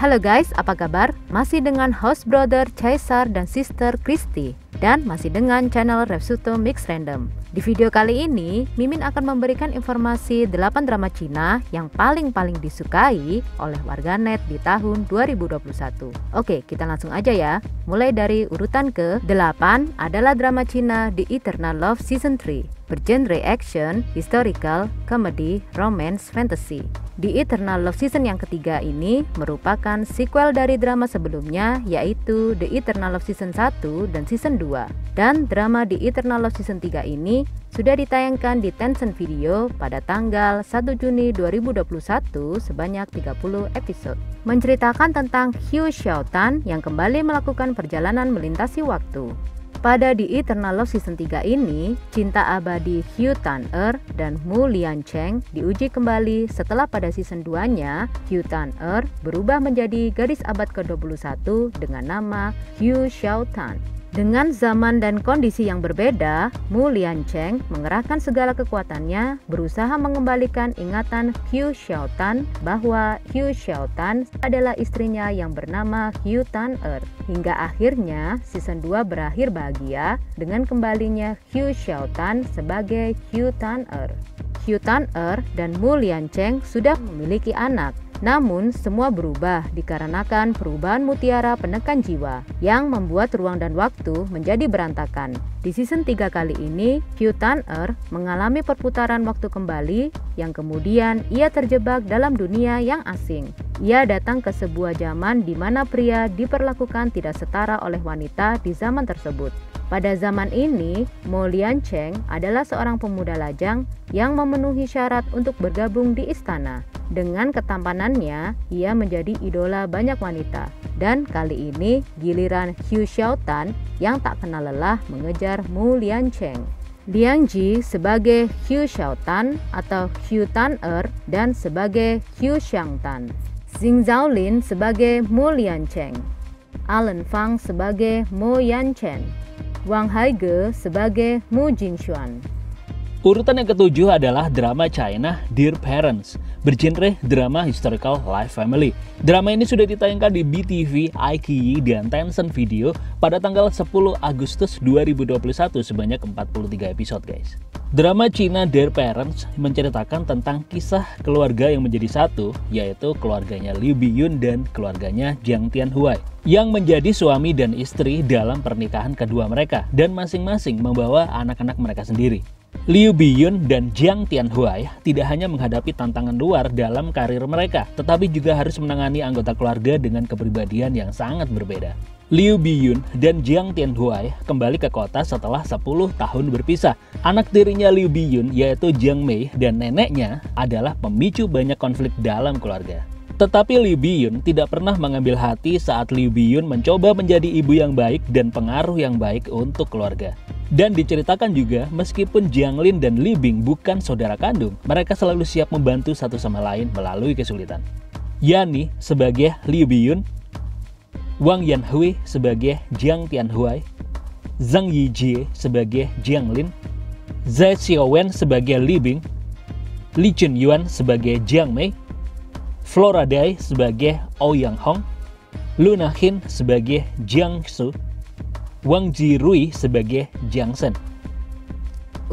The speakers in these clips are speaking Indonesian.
Halo guys, apa kabar? Masih dengan host brother Caesar dan sister Christy, dan masih dengan channel Repsuto Mix Random. Di video kali ini, Mimin akan memberikan informasi 8 drama Cina yang paling disukai oleh warganet di tahun 2021. Oke, kita langsung aja ya. Mulai dari urutan ke-8 adalah drama Cina The Eternal Love Season 3, bergenre action, historical, comedy, romance, fantasy. The Eternal Love Season yang ketiga ini merupakan sequel dari drama sebelumnya, yaitu The Eternal Love Season 1 dan Season 2. Dan drama The Eternal Love Season 3 ini sudah ditayangkan di Tencent Video pada tanggal 1 Juni 2021 sebanyak 30 episode. Menceritakan tentang Hugh Xiaotan yang kembali melakukan perjalanan melintasi waktu. Pada The Eternal Love Season 3 ini, cinta abadi Hugh Tan-er dan Mu Liancheng diuji kembali setelah pada season 2-nya Hugh Tan-er berubah menjadi gadis abad ke-21 dengan nama Hugh Xiaotan. Dengan zaman dan kondisi yang berbeda, Mu Liancheng mengerahkan segala kekuatannya berusaha mengembalikan ingatan Hugh Xiaotan bahwa Hugh Xiaotan adalah istrinya yang bernama Hugh Tan-er. Hingga akhirnya season 2 berakhir bahagia dengan kembalinya Hugh Xiaotan sebagai Hugh Tan-er. Hugh Tan-er dan Mu Liancheng sudah memiliki anak. Namun semua berubah dikarenakan perubahan mutiara penekan jiwa yang membuat ruang dan waktu menjadi berantakan. Di season 3 kali ini, Hugh Tan-er mengalami perputaran waktu kembali yang kemudian ia terjebak dalam dunia yang asing. Ia datang ke sebuah zaman di mana pria diperlakukan tidak setara oleh wanita di zaman tersebut. Pada zaman ini, Mo Liancheng adalah seorang pemuda lajang yang memenuhi syarat untuk bergabung di istana. Dengan ketampanannya, ia menjadi idola banyak wanita. Dan kali ini, giliran Hugh Xiaotan yang tak kenal lelah mengejar Mu Liancheng. Liang Ji sebagai Hugh Xiaotan atau Hugh Tan-er dan sebagai Hugh Xiangtan. Xing Zhaolin sebagai Mu Liancheng. Alan Fang sebagai Mo Yanchen. Wang Haige sebagai Mu Jingxuan. Urutan yang ketujuh adalah drama China Dear Parents, bergenre drama historical life family. Drama ini sudah ditayangkan di BTV, iQIYI, dan Tencent Video pada tanggal 10 Agustus 2021 sebanyak 43 episode guys. Drama China Dear Parents menceritakan tentang kisah keluarga yang menjadi satu, yaitu keluarganya Liu Biyun dan keluarganya Jiang Tianhuai, yang menjadi suami dan istri dalam pernikahan kedua mereka dan masing-masing membawa anak-anak mereka sendiri. Liu Biyun dan Jiang Tianhuai tidak hanya menghadapi tantangan luar dalam karir mereka, tetapi juga harus menangani anggota keluarga dengan kepribadian yang sangat berbeda. Liu Biyun dan Jiang Tianhuai kembali ke kota setelah 10 tahun berpisah. Anak tirinya Liu Biyun yaitu Jiang Mei dan neneknya adalah pemicu banyak konflik dalam keluarga. Tetapi Liu Biyun tidak pernah mengambil hati saat Liu Biyun mencoba menjadi ibu yang baik dan pengaruh yang baik untuk keluarga. Dan diceritakan juga, meskipun Jiang Lin dan Li Bing bukan saudara kandung, mereka selalu siap membantu satu sama lain melalui kesulitan. Yani sebagai Liu Biyun, Wang Yanhui sebagai Jiang Tianhuai, Zhang Yijie sebagai Jiang Lin, Zai Xiaowen sebagai Li Bing, Li Chunyuan sebagai Jiang Mei, Flora Dai sebagai Ouyang Hong, Luna Hin sebagai Jiang Su, Wang Jirui sebagai Jiang Shen.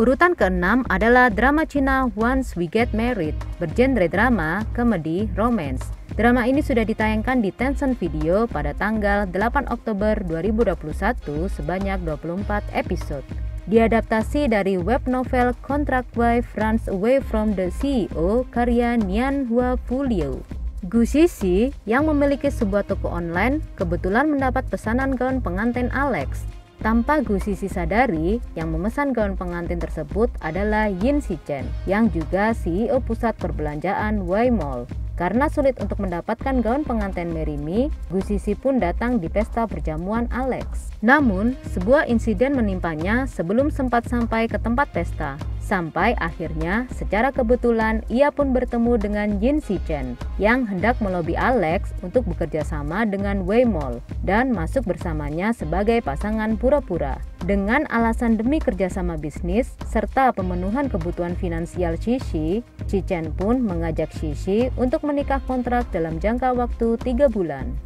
Urutan ke-6 adalah drama Cina Once We Get Married, bergenre drama, komedi, romance. Drama ini sudah ditayangkan di Tencent Video pada tanggal 8 Oktober 2021 sebanyak 24 episode. Diadaptasi dari web novel Contract Wife Runs Away from the CEO karya Nian Hua Fulio. Gu Xixi yang memiliki sebuah toko online kebetulan mendapat pesanan gaun pengantin Alex. Tanpa Gu Xixi sadari, yang memesan gaun pengantin tersebut adalah Yin Xichen yang juga CEO pusat perbelanjaan Wai Mall. Karena sulit untuk mendapatkan gaun pengantin Mary Mi, Gu Xixi pun datang di pesta perjamuan Alex. Namun, sebuah insiden menimpanya sebelum sempat sampai ke tempat pesta. Sampai akhirnya secara kebetulan ia pun bertemu dengan Jin Si Chen yang hendak melobi Alex untuk bekerja sama dengan Wei Mall dan masuk bersamanya sebagai pasangan pura-pura. Dengan alasan demi kerjasama bisnis serta pemenuhan kebutuhan finansial Shishi, Si Chen pun mengajak Shishi untuk menikah kontrak dalam jangka waktu 3 bulan.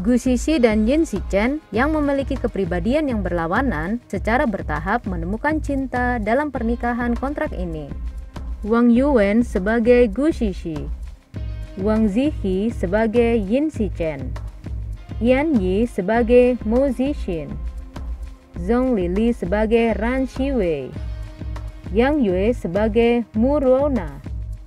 Gu Shishi dan Jin Si Chen yang memiliki kepribadian yang berlawanan secara bertahap menemukan cinta dalam pernikahan kontrak ini. Wang Yuwen sebagai Gu Shishi, Wang Zihi sebagai Jin Si Chen, Yan Yi sebagai Mo Zixin, Zhong Lili sebagai Ran Shiwei, Yang Yue sebagai Mu Ruona.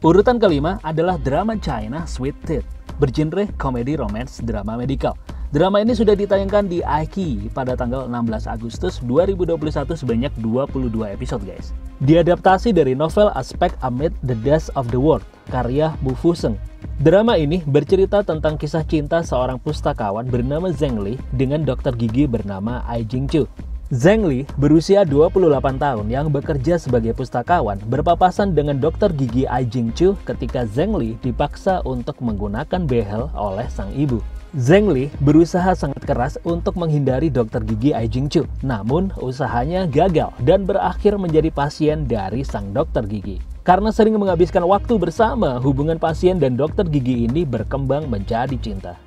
Urutan kelima adalah drama China Sweet Tooth, bergenre komedi romance drama medikal. Drama ini sudah ditayangkan di iQIYI pada tanggal 16 Agustus 2021 sebanyak 22 episode guys. Diadaptasi dari novel Aspect Amid the Dust of the World, karya Bu Fuseng. Drama ini bercerita tentang kisah cinta seorang pustakawan bernama Zheng Li dengan dokter gigi bernama Ai Jingchu. Zheng Li berusia 28 tahun yang bekerja sebagai pustakawan berpapasan dengan dokter gigi Ai Jingchu ketika Zheng Li dipaksa untuk menggunakan behel oleh sang ibu. Zheng Li berusaha sangat keras untuk menghindari dokter gigi Ai Jingchu, namun usahanya gagal dan berakhir menjadi pasien dari sang dokter gigi. Karena sering menghabiskan waktu bersama, hubungan pasien dan dokter gigi ini berkembang menjadi cinta.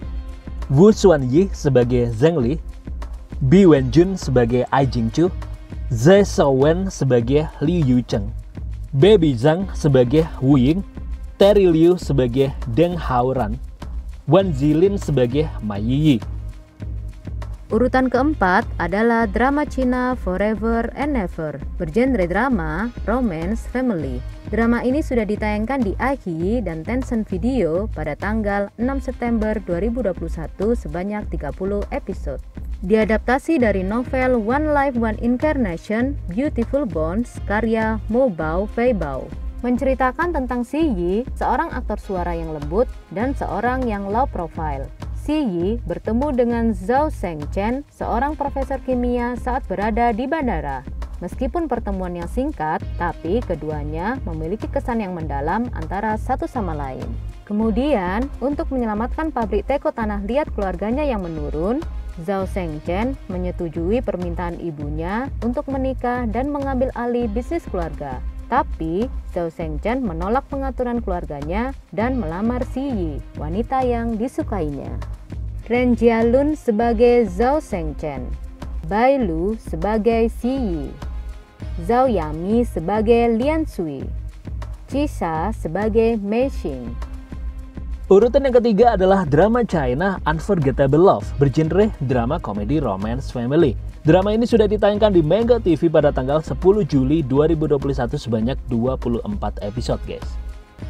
Wu Xuanyi sebagai Zheng Li, Bi Wenjun sebagai Ai Jingchu, Zhe Shaowen sebagai Liu Yucheng, Baby Zhang sebagai Wu Ying, Terry Liu sebagai Deng Haoran, Wan Zilin sebagai Ma Yiyi. Urutan keempat adalah drama Cina Forever and Ever, bergenre drama, romance, family. Drama ini sudah ditayangkan di iQIYI dan Tencent Video pada tanggal 6 September 2021 sebanyak 30 episode. Diadaptasi dari novel One Life One Incarnation, Beautiful Bones, karya Mo Bao Fei Bao. Menceritakan tentang Si Yi, seorang aktor suara yang lembut dan seorang yang low profile. Si Yi bertemu dengan Zhao Shengchen, seorang profesor kimia saat berada di bandara. Meskipun pertemuan yang singkat, tapi keduanya memiliki kesan yang mendalam antara satu sama lain. Kemudian, untuk menyelamatkan pabrik teko tanah liat keluarganya yang menurun, Zhao Shengchen menyetujui permintaan ibunya untuk menikah dan mengambil alih bisnis keluarga. Tapi, Zhao Shengchen menolak pengaturan keluarganya dan melamar Si Yi, wanita yang disukainya. Ren Jialun sebagai Zhao Shengchen, Bai Lu sebagai Si Yi, Zhao Yami sebagai Lian Sui, Chisha sebagai Mei Xing. Urutan yang ketiga adalah drama China Unforgettable Love, bergenre drama komedi romance family. Drama ini sudah ditayangkan di Mega TV pada tanggal 10 Juli 2021 sebanyak 24 episode guys.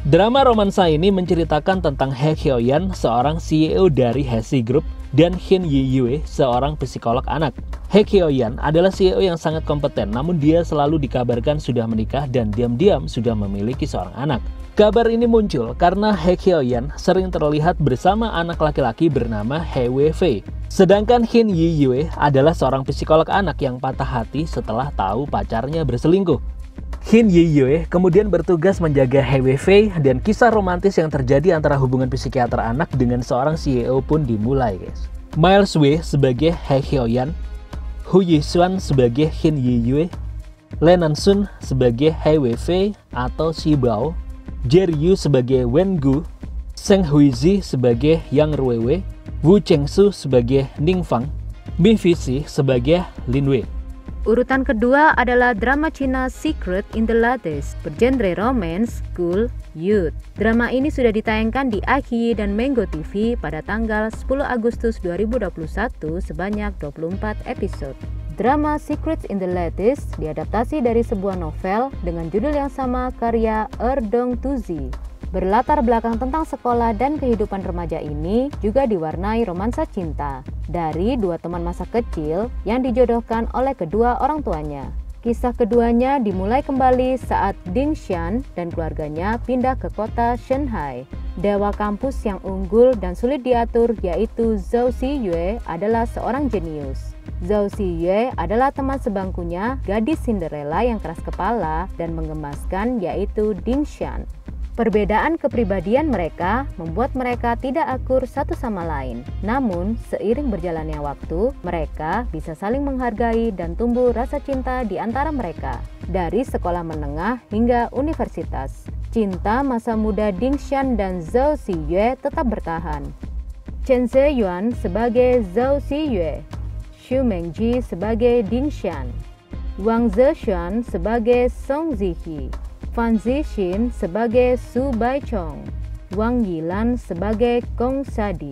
Drama romansa ini menceritakan tentang He Hyoyan, seorang CEO dari Hesi Group, dan Hin Yiyue, seorang psikolog anak. He Hyoyan adalah CEO yang sangat kompeten, namun dia selalu dikabarkan sudah menikah dan diam-diam sudah memiliki seorang anak. Kabar ini muncul karena He Hyoyan sering terlihat bersama anak laki-laki bernama He Wei. Sedangkan Hin Yiyue adalah seorang psikolog anak yang patah hati setelah tahu pacarnya berselingkuh. Hin Yiyue kemudian bertugas menjaga He Wei dan kisah romantis yang terjadi antara hubungan psikiater anak dengan seorang CEO pun dimulai guys. Miles Wei sebagai He Hyoyan, Hu Yixuan sebagai Hin Yiyue, Lenan Sun sebagai He Wei atau Si Bao, Jerry Yu sebagai Wen Gu, Zheng Huizi sebagai Yang Ruiwei, Wu Chengsu sebagai Ning Fang, Mi Fisi sebagai Lin Wei. Urutan kedua adalah drama Cina Secret in the Lattice, bergenre romance, school, youth. Drama ini sudah ditayangkan di iQIYI dan Mango TV pada tanggal 10 Agustus 2021 sebanyak 24 episode. Drama Secrets in the Lattice diadaptasi dari sebuah novel dengan judul yang sama karya Dong Tuzi. Berlatar belakang tentang sekolah dan kehidupan remaja ini juga diwarnai romansa cinta dari dua teman masa kecil yang dijodohkan oleh kedua orang tuanya. Kisah keduanya dimulai kembali saat Ding Xian dan keluarganya pindah ke kota Shanghai. Dewa kampus yang unggul dan sulit diatur yaitu Zhou Ziyue adalah seorang jenius. Zhou Ziyue adalah teman sebangkunya, gadis Cinderella yang keras kepala dan menggemaskan yaitu Ding Xian. Perbedaan kepribadian mereka membuat mereka tidak akur satu sama lain. Namun, seiring berjalannya waktu, mereka bisa saling menghargai dan tumbuh rasa cinta di antara mereka. Dari sekolah menengah hingga universitas, cinta masa muda Ding Xian dan Zhou Ziyue tetap bertahan. Chen Ziyuan sebagai Zhou Ziyue, Xu Mengji sebagai Ding Xian, Wang Zexuan sebagai Song Ziyi, Fan Zixin sebagai Su Baichong, Wang Yilan sebagai Gong Shadi.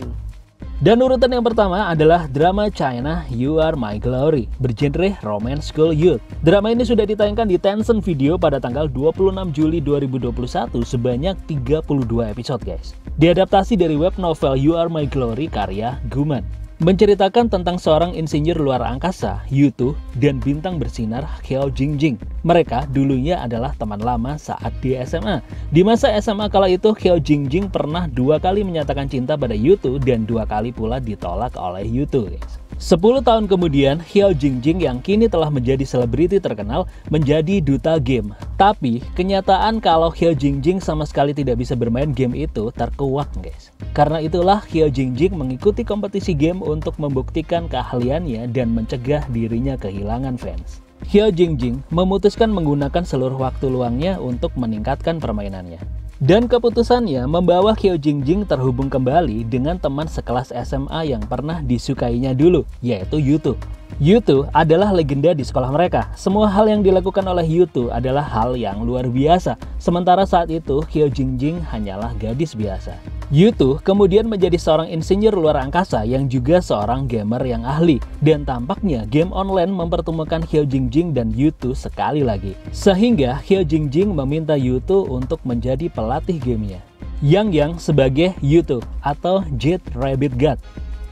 Dan urutan yang pertama adalah drama China You Are My Glory bergenre romance school youth. Drama ini sudah ditayangkan di Tencent Video pada tanggal 26 Juli 2021 sebanyak 32 episode guys. Diadaptasi dari web novel You Are My Glory karya Guman. Menceritakan tentang seorang insinyur luar angkasa, Yutu, dan bintang bersinar Qiao Jingjing. Mereka dulunya adalah teman lama saat di SMA. Di masa SMA kala itu, Qiao Jingjing pernah 2 kali menyatakan cinta pada Yutu dan 2 kali pula ditolak oleh Yutu. 10 tahun kemudian, Qiao Jingjing yang kini telah menjadi selebriti terkenal menjadi duta game. Tapi, kenyataan kalau Qiao Jingjing sama sekali tidak bisa bermain game itu terkuak guys. Karena itulah Qiao Jingjing mengikuti kompetisi game untuk membuktikan keahliannya dan mencegah dirinya kehilangan fans. Qiao Jingjing memutuskan menggunakan seluruh waktu luangnya untuk meningkatkan permainannya. Dan keputusannya membawa Qiao Jingjing terhubung kembali dengan teman sekelas SMA yang pernah disukainya dulu, yaitu Yutu. Yutu adalah legenda di sekolah mereka. Semua hal yang dilakukan oleh Yutu adalah hal yang luar biasa. Sementara saat itu Qiao Jingjing hanyalah gadis biasa. Yutu kemudian menjadi seorang insinyur luar angkasa yang juga seorang gamer yang ahli. Dan tampaknya game online mempertemukan Qiao Jingjing dan Yutu sekali lagi. Sehingga Qiao Jingjing meminta Yutu untuk menjadi pelatih gamenya. Yang sebagai Yutu atau Jade Rabbit God.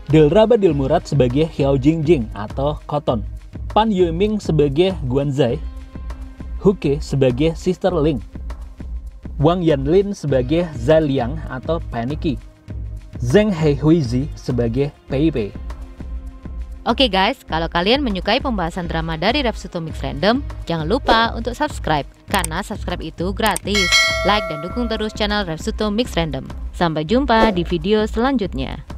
Dilraba Dilmurad sebagai Qiao Jingjing atau Cotton. Pan Yueming sebagai Guanzai. Huke sebagai Sister Ling. Wang Yanlin sebagai Zaliang atau Panicky. Zheng Heihuizi sebagai Pei Pei. Oke guys, kalau kalian menyukai pembahasan drama dari Repsuto Mix Random, jangan lupa untuk subscribe, karena subscribe itu gratis. Like dan dukung terus channel Repsuto Mix Random. Sampai jumpa di video selanjutnya.